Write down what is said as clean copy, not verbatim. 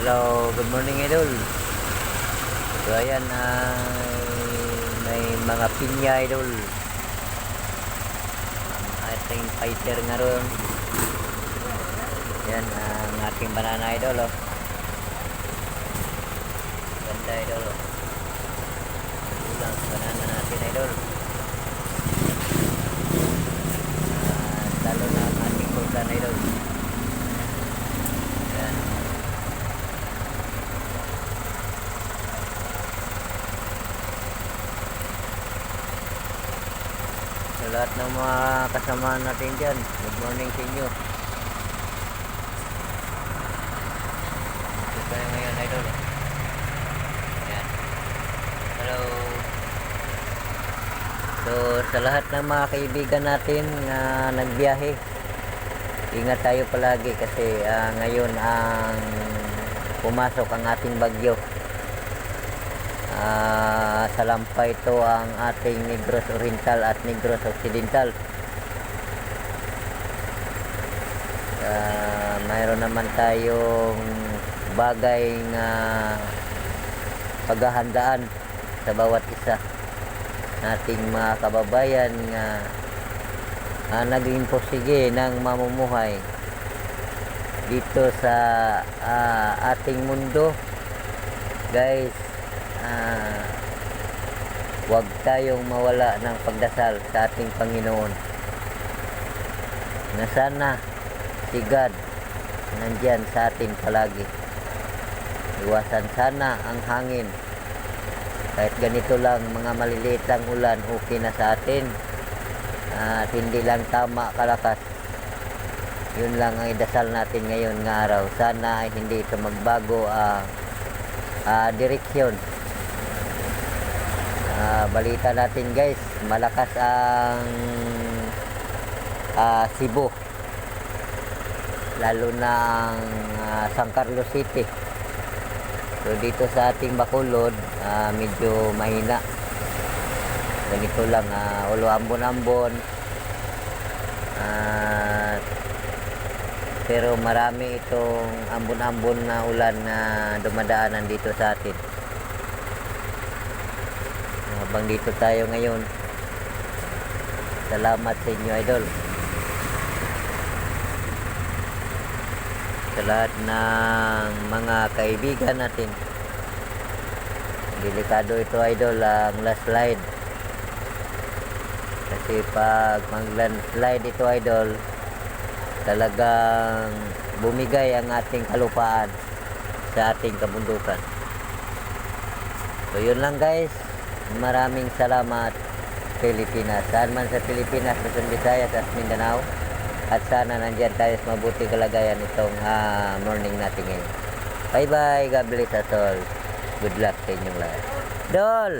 Hello, good morning idol. So ayan ay may mga pinya idol. Ang ating fighter nga ron. Yan ang ating banana idol oh. Ganda idol oh. Ulang banana natin idol. Lalo na ang ating sultan idol. Yan. Sa lahat ng mga kasama natin dyan, good morning sa inyo. Ito tayo ngayon idol. Ayan. Hello. So sa lahat ng mga kaibigan natin na nagbiyahe, ingat tayo palagi kasi ngayon ang pumasok ang ating bagyo. Sa lampay ito ang ating Negros Oriental at Negros Occidental. Mayroon naman tayong bagay na paghahandaan sa bawat isa nating mga kababayan nga naging posige ng mamumuhay dito sa ating mundo. Guys, huwag tayong mawala ng pagdasal sa ating Panginoon na sana si God nandyan sa atin palagi. Iwasan sana ang hangin. Kahit ganito lang mga maliliit lang ulan, okay na sa atin. At hindi lang tama kalakas. Yun lang ang idasal natin ngayon ng araw. Sana ay hindi ito magbago direksyon. Balita natin guys, malakas ang Cebu, lalo na ang San Carlos City. So dito sa ating Bacolod medyo mahina, ganito lang, ulo ambon-ambon, pero marami itong ambon-ambon na ulan na dumadaanan dito sa atin. Habang dito tayo ngayon, salamat sa inyo idol, sa lahat ng mga kaibigan natin. Delikado ito idol, ang last slide, kasi pag mag-landslide ito idol, talagang bumigay ang ating kalupaan sa ating kabundukan. So yun lang guys, maraming salamat Pilipinas. Saan man sa Pilipinas, Luzon, Visayas at Mindanao, at sana nandyan tayo sa mabuti kalagayan itong morning natin ngayon. Bye bye, God bless us all. Good luck sa inyong lahat. Dol!